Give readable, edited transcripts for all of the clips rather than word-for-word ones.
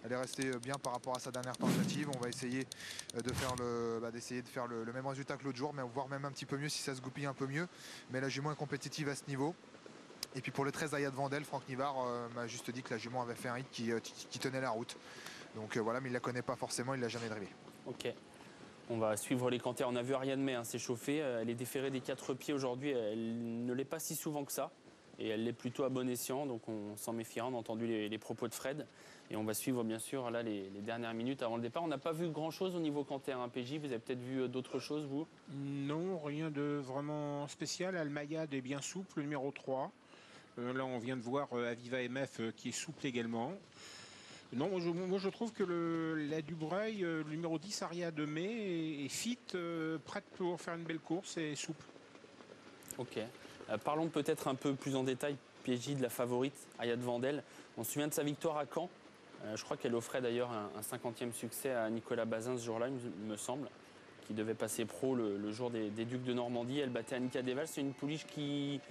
elle est restée bien par rapport à sa dernière tentative. On va essayer d'essayer de faire le même résultat que l'autre jour, mais voire même un petit peu mieux si ça se goupille un peu mieux. Mais la jument est compétitive à ce niveau. Et puis pour le 13 Ayad Vandel, Franck Nivard m'a juste dit que la jument avait fait un hit qui tenait la route. Donc voilà, mais il ne la connaît pas forcément, il ne l'a jamais drivé. Ok. On va suivre les canters. On a vu Ariane May s'échauffer. Elle est déférée des 4 pieds aujourd'hui. Elle ne l'est pas si souvent que ça. Et elle l'est plutôt à bon escient. Donc on s'en méfiera. On a entendu les propos de Fred. Et on va suivre bien sûr là les dernières minutes avant le départ. On n'a pas vu grand-chose au niveau canter, hein, PJ. Vous avez peut-être vu d'autres choses, vous? Non, rien de vraiment spécial. Almayad est bien souple, le numéro 3. Là, on vient de voir Aviva MF qui est souple également. Non, moi je trouve que la Dubreuil, le numéro 10, Aria de Mai, est fit, prête pour faire une belle course et souple. Ok. Parlons peut-être un peu plus en détail, PJ, de la favorite, Ayad Vandel. On se souvient de sa victoire à Caen. Je crois qu'elle offrait d'ailleurs un 50e succès à Nicolas Bazin ce jour-là, il me semble, qui devait passer pro le jour des Ducs de Normandie. Elle battait Annika Deval. C'est une pouliche qui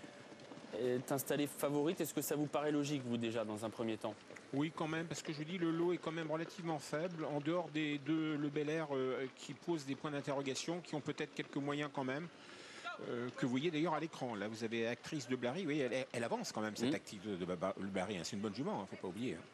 est installée favorite. Est-ce que ça vous paraît logique, vous, déjà, dans un premier temps? Oui, quand même, parce que je vous dis, le lot est quand même relativement faible, en dehors des deux Le Bel Air qui posent des points d'interrogation, qui ont peut-être quelques moyens quand même, que vous voyez d'ailleurs à l'écran. Là, vous avez Actrice de Blary, oui, elle avance quand même, cette actrice de Blary. Hein. C'est une bonne jument, il ne faut pas oublier. Hein.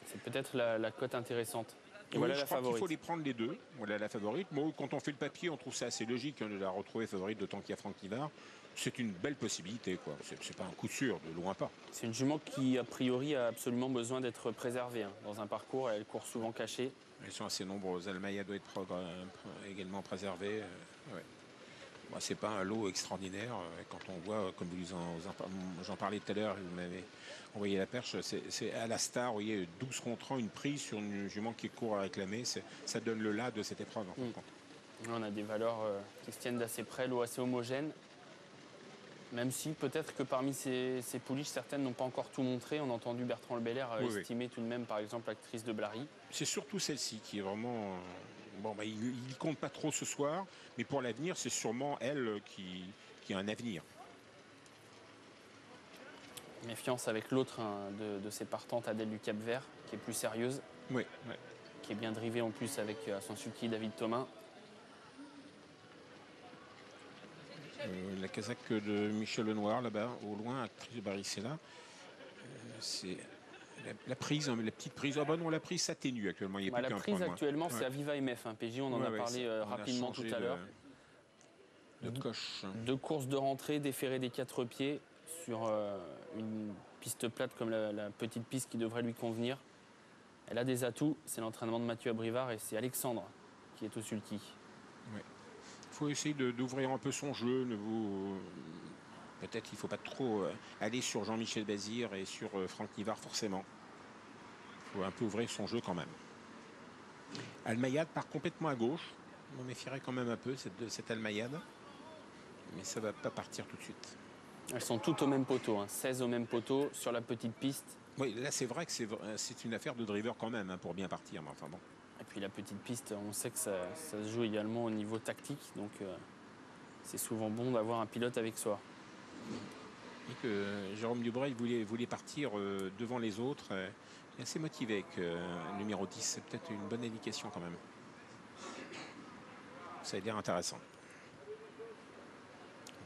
C'est peut-être la cote intéressante. Et Oui, voilà je la crois qu'il favorite. faut les prendre les deux. Voilà la favorite. Moi, quand on fait le papier, on trouve ça assez logique de la retrouver favorite, d'autant qu'il y a Franck Nivard. C'est une belle possibilité, quoi. C'est pas un coup sûr, de loin pas. C'est une jument qui, a priori, a absolument besoin d'être préservée. Hein. Dans un parcours, elle court souvent cachée. Elles sont assez nombreuses. Almaya doit être également préservée. Ouais. Bon, c'est pas un lot extraordinaire. Quand on voit, comme j'en parlais tout à l'heure, vous m'avez envoyé la perche, c'est à la star, vous voyez, 12 contre 1, une prise sur une jument qui court à réclamer. Ça donne le là de cette épreuve, en fin de compte. Là, on a des valeurs qui se tiennent d'assez près, l'eau assez homogène. Même si peut-être que parmi ces pouliches, certaines n'ont pas encore tout montré. On a entendu Bertrand Le Bel Air estimer tout de même, par exemple, l'actrice de Blary. C'est surtout celle-ci qui est vraiment... Bon, bah, il ne compte pas trop ce soir, mais pour l'avenir, c'est sûrement elle qui a un avenir. Méfiance avec l'autre de ses partantes, Adèle du Cap-Vert, qui est plus sérieuse. Oui. Qui est bien drivée en plus avec son sulky David Thomas. La casaque de Michel Lenoir, là-bas, au loin, actrice de Baricella. C'est la prise, hein, la petite prise. Ah bah non, la prise s'atténue actuellement. Il y a plus La qu'un prise point actuellement, c'est Aviva MF. Hein. PJ, on en a parlé rapidement tout à l'heure. De coche. 2 courses de rentrée, déférées des 4 pieds sur une piste plate comme la petite piste qui devrait lui convenir. Elle a des atouts, c'est l'entraînement de Mathieu Abrivard et c'est Alexandre qui est au sulky. Ouais. Il faut essayer d'ouvrir un peu son jeu. Peut-être qu'il ne faut pas trop aller sur Jean-Michel Bazir et sur Franck Nivard forcément. Il faut un peu ouvrir son jeu quand même. Almayad part complètement à gauche. On méfierait quand même un peu cette Almayad. Mais ça ne va pas partir tout de suite. Elles sont toutes au même poteau, hein. 16 au même poteau sur la petite piste. Oui, là c'est vrai que c'est une affaire de driver quand même, hein, pour bien partir. Mais enfin bon. Et puis la petite piste, on sait que ça se joue également au niveau tactique, donc c'est souvent bon d'avoir un pilote avec soi. Jérôme Dubreuil voulait partir devant les autres. Il est assez motivé avec le numéro 10. C'est peut-être une bonne indication quand même. Ça a l'air intéressant.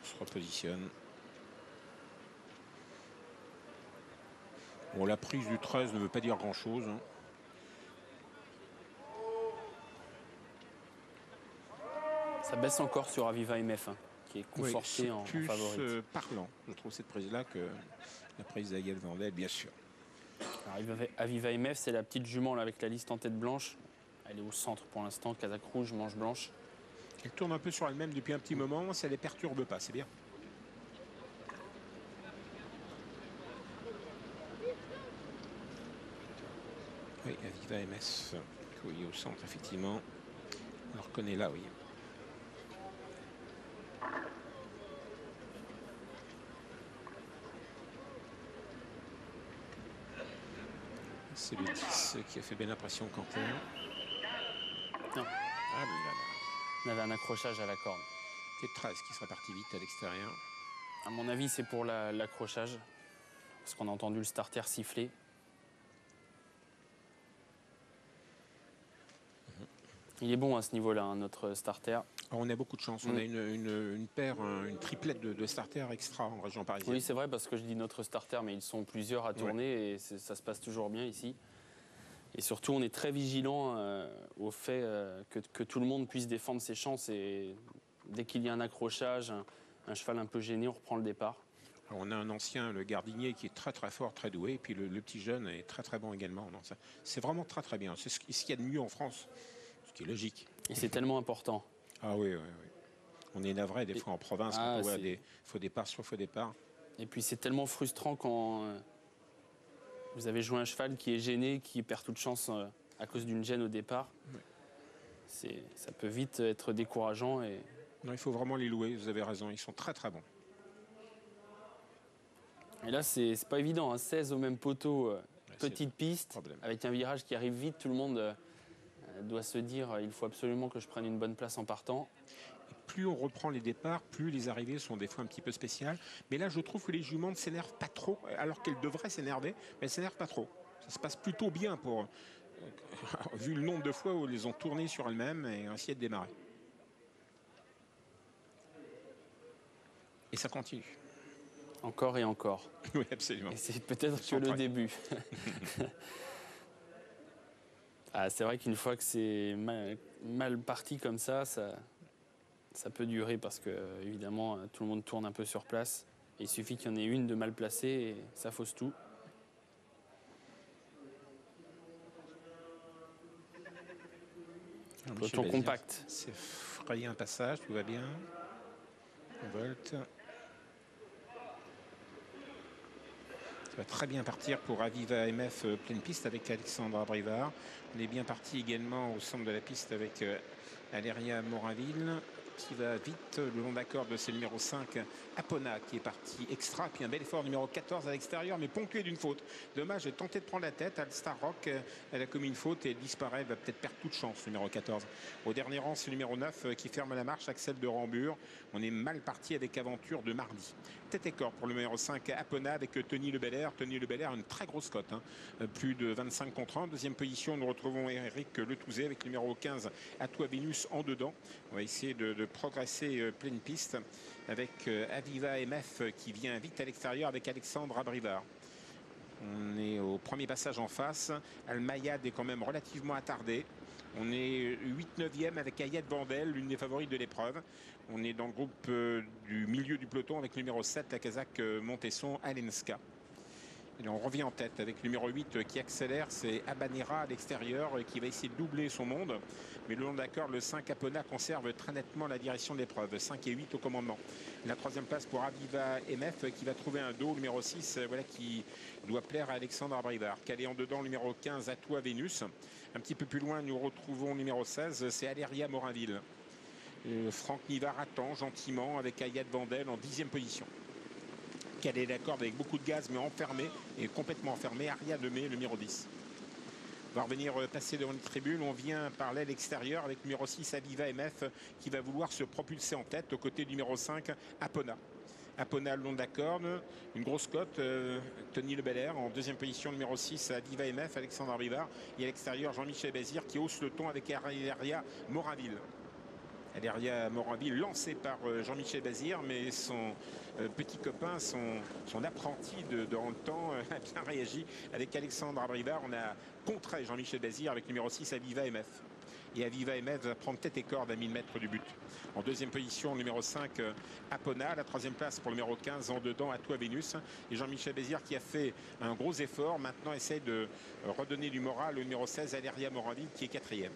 On se repositionne. Bon, la prise du 13 ne veut pas dire grand-chose. Hein. Ça baisse encore sur Aviva MF, hein, qui est conforté en favorite. C'est plus parlant, je trouve, cette prise-là, que la prise d'Ayad Vandel, bien sûr. Alors, Aviva MF, c'est la petite jument là, avec la liste en tête blanche. Elle est au centre pour l'instant, casaque rouge, manche blanche. Elle tourne un peu sur elle-même depuis un petit moment, ça ne les perturbe pas, c'est bien. Oui, Aviva MS, oui, au centre, effectivement. On le reconnaît là, oui. C'est le 10 qui a fait bien l'impression quand même. Non. Ah, mais là. On avait un accrochage à la corde. C'est 13 qui serait parti vite à l'extérieur. À mon avis, c'est pour l'accrochage. Parce qu'on a entendu le starter siffler. Il est bon à ce niveau-là, hein, notre starter. Alors, on a beaucoup de chance. On a une paire, une triplette de starters extra en région parisienne. Oui, c'est vrai, parce que je dis notre starter, mais ils sont plusieurs à tourner et ça se passe toujours bien ici. Et surtout, on est très vigilant au fait que tout le monde puisse défendre ses chances. Et dès qu'il y a un accrochage, un cheval un peu gêné, on reprend le départ. Alors, on a un ancien, le Gardinier, qui est très très fort, très doué. Et puis le petit jeune est très très bon également. C'est vraiment très très bien. C'est ce qu'il y a de mieux en France, ce qui est logique. Et c'est tellement important. Ah oui, oui, oui. On est navré des fois en province quand on voit des faux départs sur faux départs. Et puis c'est tellement frustrant quand vous avez joué un cheval qui est gêné, qui perd toute chance à cause d'une gêne au départ. Ouais. Ça peut vite être décourageant. Non, il faut vraiment les louer, vous avez raison, ils sont très très bons. Et là, c'est pas évident, hein. 16 au même poteau, petite piste, avec un virage qui arrive vite, tout le monde doit se dire il faut absolument que je prenne une bonne place en partant. Et plus on reprend les départs, plus les arrivées sont des fois un petit peu spéciales. Mais là, je trouve que les juments ne s'énervent pas trop, alors qu'elles devraient s'énerver, mais elles ne s'énervent pas trop. Ça se passe plutôt bien pour vu le nombre de fois où elles les ont tournées sur elles-mêmes et ont essayé de démarrer. Et ça continue. Encore et encore. Oui, absolument. Et c'est peut-être que le début. C'est vrai qu'une fois que c'est mal parti comme ça peut durer parce que, évidemment, tout le monde tourne un peu sur place. Et il suffit qu'il y en ait une de mal placée et ça fausse tout. Peloton compact. C'est frayé un passage, tout va bien. Volt. Ça va très bien partir pour Aviva MF pleine piste avec Alexandra Brivard. On est bien parti également au centre de la piste avec Aléria Moraville qui va vite le long d'accord de c'est le numéro 5 Apona qui est parti extra, puis un bel effort numéro 14 à l'extérieur mais ponctué d'une faute. Dommage, j'ai tenté de prendre la tête. Alstar Rock, elle a commis une faute et elle disparaît, elle va peut-être perdre toute chance, numéro 14. Au dernier rang, c'est le numéro 9 qui ferme la marche, Axel de Rambure. On est mal parti avec Aventure de mardi. Tête et corps pour le numéro 5 Apona avec Tony Le Belair. Tony Le Belair, une très grosse cote, hein. Plus de 25 contre 1. Deuxième position, nous retrouvons Eric Letouzé avec le numéro 15 Atoua Vénus en dedans. On va essayer de progresser pleine piste avec Aviva MF qui vient vite à l'extérieur avec Alexandre Abrivard. On est au premier passage en face. Almayad est quand même relativement attardé. On est 8-9e avec Ayad Vandel, l'une des favorites de l'épreuve. On est dans le groupe du milieu du peloton avec le numéro 7, la Kazakh Montesson Alenska. Et on revient en tête avec le numéro 8 qui accélère, c'est Habanera à l'extérieur qui va essayer de doubler son monde. Mais le long de la corde, le 5 Apona conserve très nettement la direction de l'épreuve. 5 et 8 au commandement. La troisième place pour Aviva MF qui va trouver un dos, numéro 6, voilà, qui doit plaire à Alexandre Abrivard. Calé en dedans, numéro 15, Atoua Vénus. Un petit peu plus loin, nous retrouvons numéro 16, c'est Aléria Morinville. Franck Nivard attend gentiment avec Ayad Vandel en 10e position. Calé la corde avec beaucoup de gaz mais enfermé et complètement enfermé. Aria Demey, le numéro 10. On va revenir passer devant les tribunes. On vient par l'aile extérieure avec le numéro 6 Aviva MF qui va vouloir se propulser en tête aux côtés du numéro 5 Apona. Apona le long de la corde, une grosse cote, Tony Le Belair en deuxième position, numéro 6 Aviva MF, Alexandre Abrivard, et à l'extérieur Jean-Michel Bazir qui hausse le ton avec Aléria Moraville. Aléria Moraville lancé par Jean-Michel Bazir, mais son petit copain, son apprenti dans le temps a bien réagi avec Alexandre Abrivard. On a contré Jean-Michel Bazir avec numéro 6 Aviva MF. Et Aviva MF va prendre tête et corde à 1000 mètres du but. En deuxième position, numéro 5 Apona. La troisième place pour le numéro 15 en dedans Atoua Vénus. Et Jean-Michel Bazir qui a fait un gros effort. Maintenant essaie de redonner du moral au numéro 16 Aléria Moraville qui est quatrième.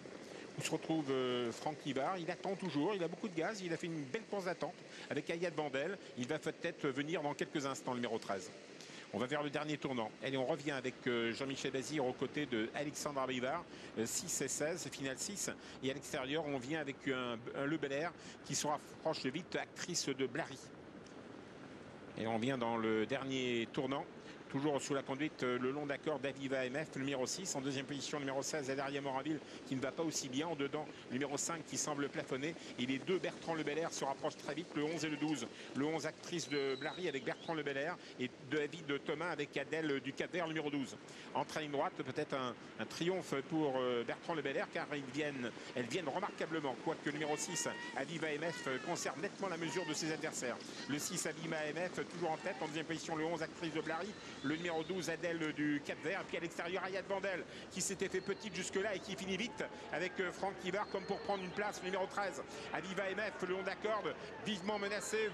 Où se retrouve Franck Nivard. Il attend toujours, il a beaucoup de gaz, il a fait une belle pause d'attente avec Ayad Vandel. Il va peut-être venir dans quelques instants, le numéro 13. On va vers le dernier tournant. Allez, on revient avec Jean-Michel Bazir aux côtés de Alexandre Abrivard, 6 et 16, finale 6. Et à l'extérieur, on vient avec un Le Belair qui se rapproche vite, actrice de Blary. Et on vient dans le dernier tournant. toujours sous la conduite le long d'accord d'Aviva MF, le numéro 6. En deuxième position, numéro 16, Adaria Moraville, qui ne va pas aussi bien. En dedans, numéro 5 qui semble plafonner. Et les deux, Bertrand Le Belair, se rapprochent très vite, le 11 et le 12. Le 11, Actrice de Blary avec Bertrand Le Belair, et David de Thomas avec Adèle du Cap-Vert, numéro 12. En ligne droite, peut-être un triomphe pour Bertrand Le Belair, car elles viennent remarquablement, quoique le numéro 6, Aviva MF, conserve nettement la mesure de ses adversaires. Le 6, Aviva MF, toujours en tête. En deuxième position, le 11, Actrice de Blary. Le numéro 12, Adèle du Cap-Vert. Et puis à l'extérieur, Ayad Vandel, qui s'était fait petite jusque-là et qui finit vite avec Franck Nivard, comme pour prendre une place. Le numéro 13, Aviva MF, le long d'accorde, vivement menacé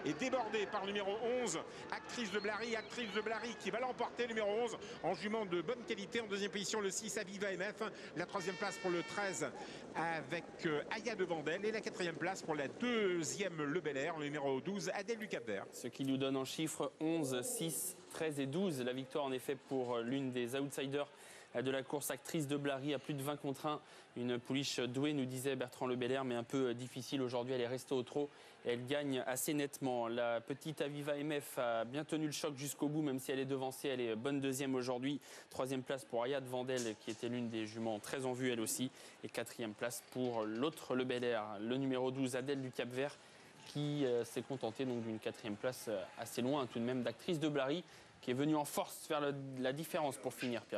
et débordé par le numéro 11, Actrice de Blary. Actrice de Blary qui va l'emporter, numéro 11, en jument de bonne qualité. En deuxième position, le 6, Aviva MF. La troisième place pour le 13 avec Ayad Vandel. Et la quatrième place pour la deuxième Le Belair, le numéro 12, Adèle du Cap-Vert. Ce qui nous donne en chiffres 11, 6, 13 et 12. La victoire en effet pour l'une des outsiders de la course, Actrice de Blary, à plus de 20 contre 1. Une pouliche douée, nous disait Bertrand Le Belair, mais un peu difficile aujourd'hui. Elle est restée au trot et elle gagne assez nettement. La petite Aviva MF a bien tenu le choc jusqu'au bout, même si elle est devancée. Elle est bonne deuxième aujourd'hui. Troisième place pour Ayad Vandel, qui était l'une des juments très en vue elle aussi. Et quatrième place pour l'autre Le Belair, le numéro 12, Adèle du Cap-Vert, qui s'est contenté donc d'une quatrième place assez loin tout de même d'Actrice de Blary, qui est venue en force faire la différence pour finir, Pierre.